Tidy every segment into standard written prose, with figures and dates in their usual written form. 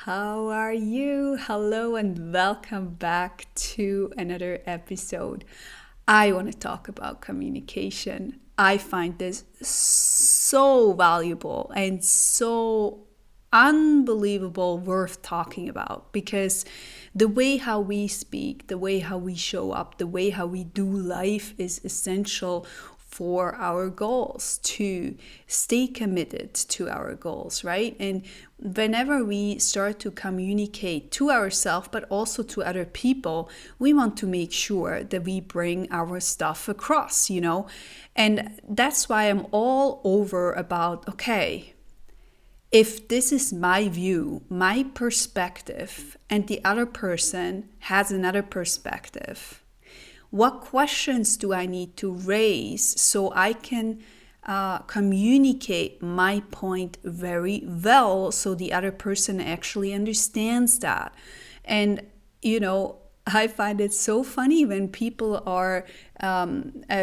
How are you? Hello and welcome back to another episode. I want to talk about communication. I find this so valuable and so unbelievable worth talking about because the way how we speak, the way how we show up, the way how we do life is essential for our goals, to stay committed to our goals, right? And whenever we start to communicate to ourselves, but also to other people, we want to make sure that we bring our stuff across, And that's why I'm all over about, okay, if this is my view, my perspective, and the other person has another perspective, what questions do I need to raise so I can communicate my point very well so the other person actually understands that? And, I find it so funny when people are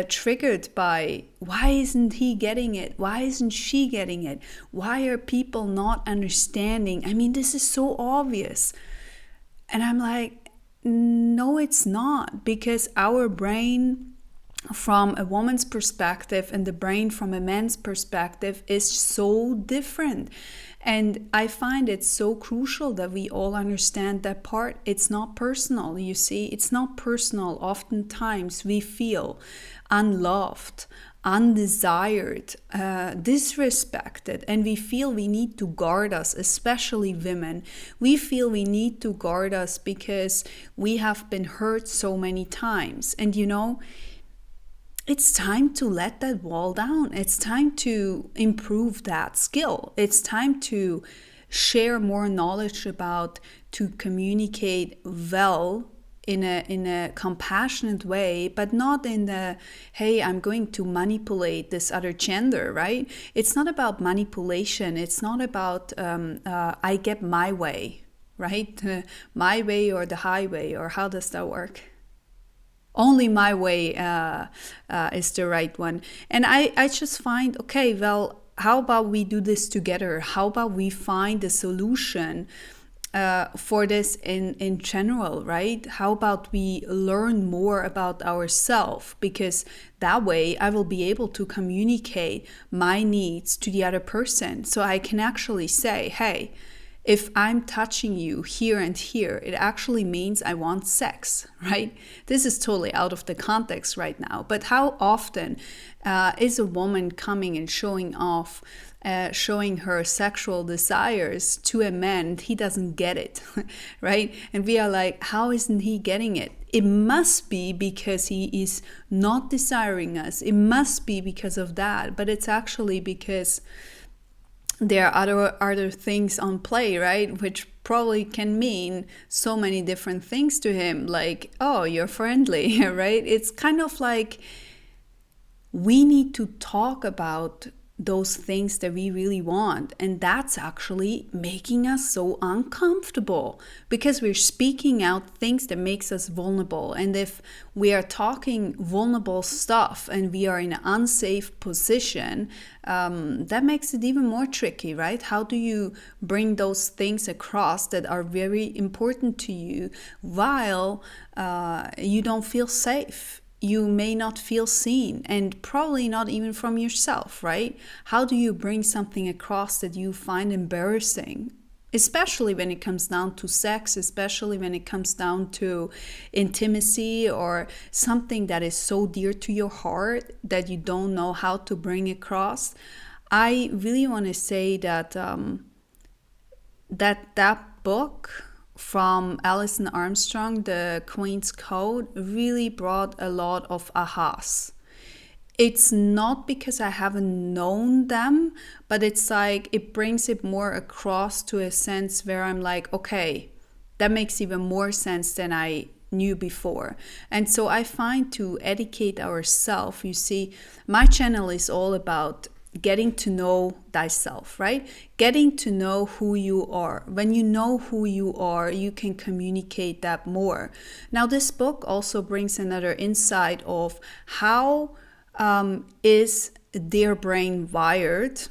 triggered by, why isn't he getting it? Why isn't she getting it? Why are people not understanding? I mean, this is so obvious. And I'm like, no, it's not, because our brain from a woman's perspective and the brain from a man's perspective is so different. And I find it so crucial that we all understand that part. It's not personal, you see. It's not personal. Oftentimes we feel unloved, undesired, disrespected, and we feel we need to guard us, especially women. We feel we need to guard us because we have been hurt so many times. And it's time to let that wall down. It's time to improve that skill. It's time to share more knowledge about to communicate well in a compassionate way, but not in the, hey, I'm going to manipulate this other gender, right? It's not about manipulation. It's not about I get my way, right? My way or the highway, or how does that work? Only my way is the right one. And I just find, okay, well, how about we do this together? How about we find a solution for this in general, right? How about we learn more about ourselves? Because that way I will be able to communicate my needs to the other person. So I can actually say, hey, if I'm touching you here and here, it actually means I want sex, right? This is totally out of the context right now. But how often is a woman coming and showing off, showing her sexual desires to a man? He doesn't get it, right? And we are like, how isn't he getting it? It must be because he is not desiring us. It must be because of that. But it's actually because there are other things on play, right? Which probably can mean so many different things to him, like, oh, you're friendly, right? It's kind of like we need to talk about those things that we really want. And that's actually making us so uncomfortable because we're speaking out things that makes us vulnerable. And if we are talking vulnerable stuff and we are in an unsafe position, that makes it even more tricky, right? How do you bring those things across that are very important to you while you don't feel safe? You may not feel seen, and probably not even from yourself, right? How do you bring something across that you find embarrassing? Especially when it comes down to sex, especially when it comes down to intimacy or something that is so dear to your heart that you don't know how to bring across. I really want to say that that book from Alison Armstrong, The Queen's Code, really brought a lot of ahas. It's not because I haven't known them, but it's like it brings it more across to a sense where I'm like, okay, that makes even more sense than I knew before. And so I find to educate ourselves, you see, my channel is all about getting to know thyself, right? Getting to know who you are. When you know who you are, you can communicate that more. Now, this book also brings another insight of how is their brain wired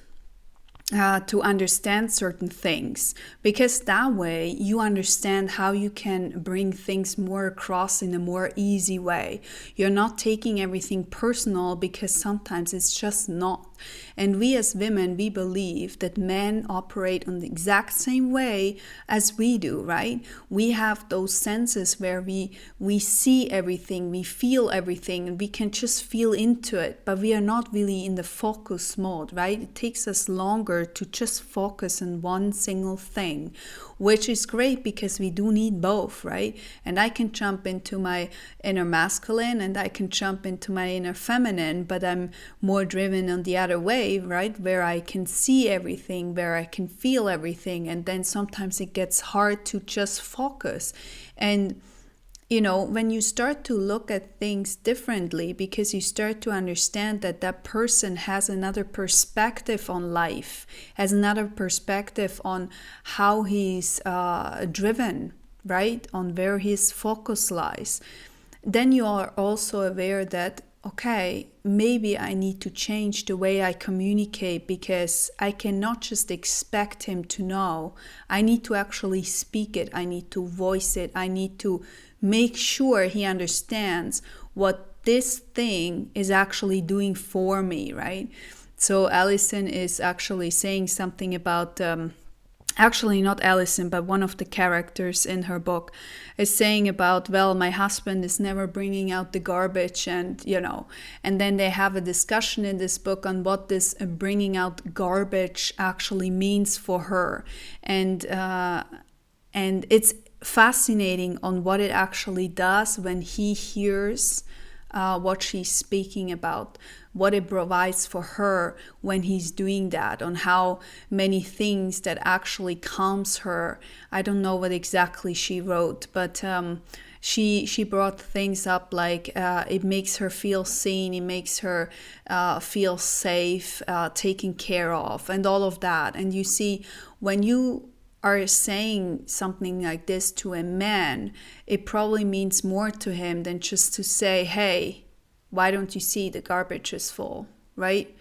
to understand certain things, because that way you understand how you can bring things more across in a more easy way. You're not taking everything personal, because sometimes it's just not. And we as women, we believe that men operate on the exact same way as we do, right? We have those senses where we see everything, we feel everything, and we can just feel into it, but we are not really in the focus mode, right? It takes us longer to just focus on one single thing, which is great because we do need both, right? And I can jump into my inner masculine and I can jump into my inner feminine, but I'm more driven on the other way, right? Where I can see everything, where I can feel everything. And then sometimes it gets hard to just focus. And when you start to look at things differently, because you start to understand that that person has another perspective on life, has another perspective on how he's driven, right? On where his focus lies. Then you are also aware that, okay, maybe I need to change the way I communicate, because I cannot just expect him to know. I need to actually speak it. I need to voice it. I need to make sure he understands what this thing is actually doing for me, right? So Allison is actually saying something about actually not Allison, but one of the characters in her book is saying about, well, my husband is never bringing out the garbage, and and then they have a discussion in this book on what this bringing out garbage actually means for her, and it's fascinating on what it actually does when he hears what she's speaking about, what it provides for her when he's doing that, on how many things that actually calms her. I don't know what exactly she wrote, but she brought things up like it makes her feel seen, it makes her feel safe, taken care of, and all of that. And you see, when you are saying something like this to a man, it probably means more to him than just to say, hey, why don't you see the garbage is full, right?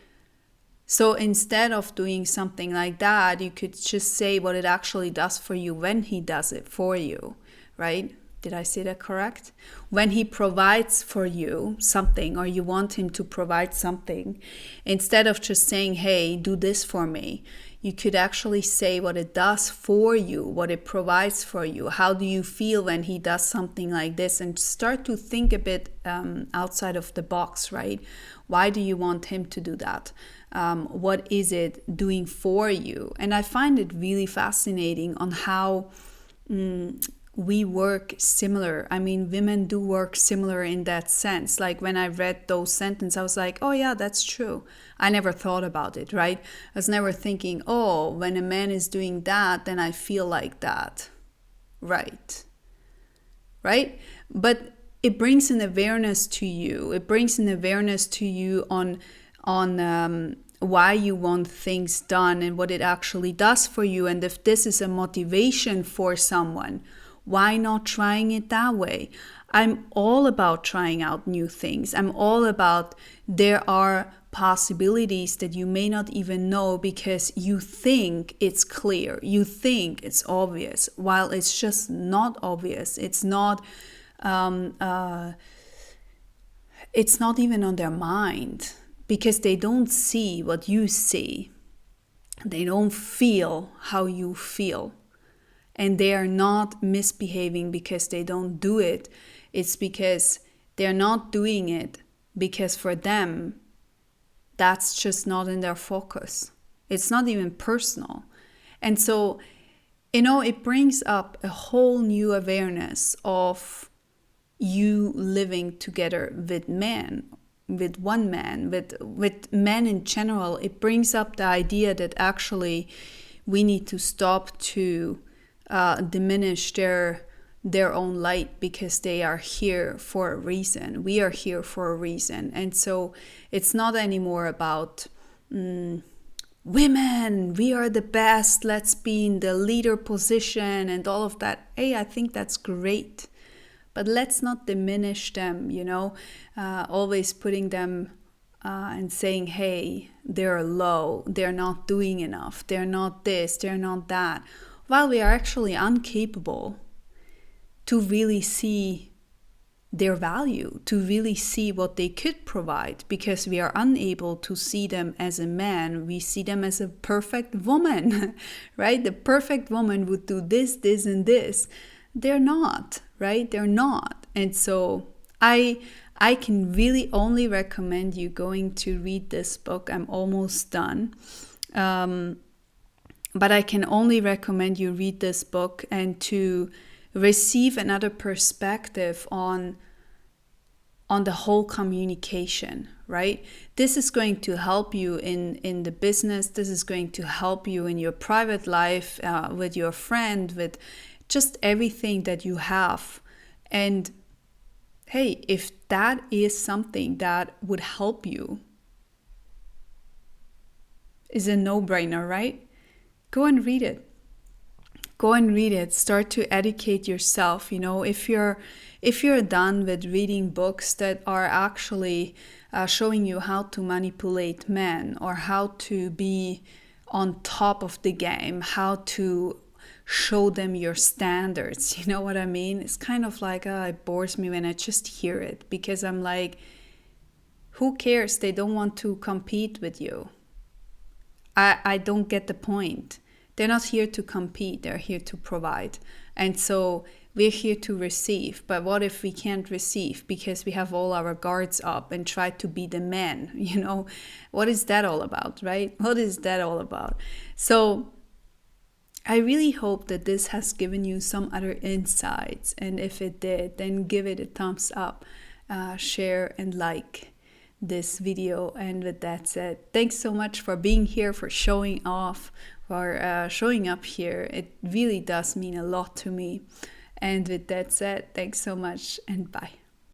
So instead of doing something like that, you could just say what it actually does for you when he does it for you, right? Did I say that correct? When he provides for you something, or you want him to provide something, instead of just saying, hey, do this for me, you could actually say what it does for you, what it provides for you. How do you feel when he does something like this? And start to think a bit outside of the box, right? Why do you want him to do that? What is it doing for you? And I find it really fascinating on how we work similar. I mean, women do work similar in that sense. Like when I read those sentences, I was like, oh yeah, that's true. I never thought about it, right? I was never thinking, oh, when a man is doing that, then I feel like that. Right? But it brings an awareness to you. It brings an awareness to you on why you want things done and what it actually does for you. And if this is a motivation for someone, why not trying it that way? I'm all about trying out new things. I'm all about there are possibilities that you may not even know because you think it's clear. You think it's obvious, while it's just not obvious. It's not even on their mind, because they don't see what you see. They don't feel how you feel. And they are not misbehaving because they don't do it. It's because they're not doing it because for them, that's just not in their focus. It's not even personal. And so, it brings up a whole new awareness of you living together with men, with one man, with men in general. It brings up the idea that actually we need to stop to diminish their own light, because they are here for a reason. We are here for a reason. And so it's not anymore about women, we are the best, let's be in the leader position and all of that. Hey, I think that's great, but let's not diminish them, always putting them and saying, hey, they're low, they're not doing enough, they're not this, they're not that, while we are actually incapable to really see their value, to really see what they could provide, because we are unable to see them as a man. We see them as a perfect woman, right? The perfect woman would do this, this, and this. They're not, right? They're not. And so I can really only recommend you going to read this book. I'm almost done. But I can only recommend you read this book and to receive another perspective on the whole communication, right? This is going to help you in the business. This is going to help you in your private life, with your friend, with just everything that you have. And hey, if that is something that would help you, is a no-brainer, right? Go and read it. Go and read it. Start to educate yourself. If you're done with reading books that are actually showing you how to manipulate men, or how to be on top of the game, how to show them your standards, you know what I mean? It's kind of like, it bores me when I just hear it, because I'm like, who cares? They don't want to compete with you. I don't get the point. They're not here to compete, they're here to provide. And so we're here to receive. But what if we can't receive because we have all our guards up and try to be the men? What is that all about, right? What is that all about? So I really hope that this has given you some other insights. And if it did, then give it a thumbs up, share and like this video. And with that said, thanks so much for being here, for showing off, for showing up here. It really does mean a lot to me. And with that said, thanks so much and bye.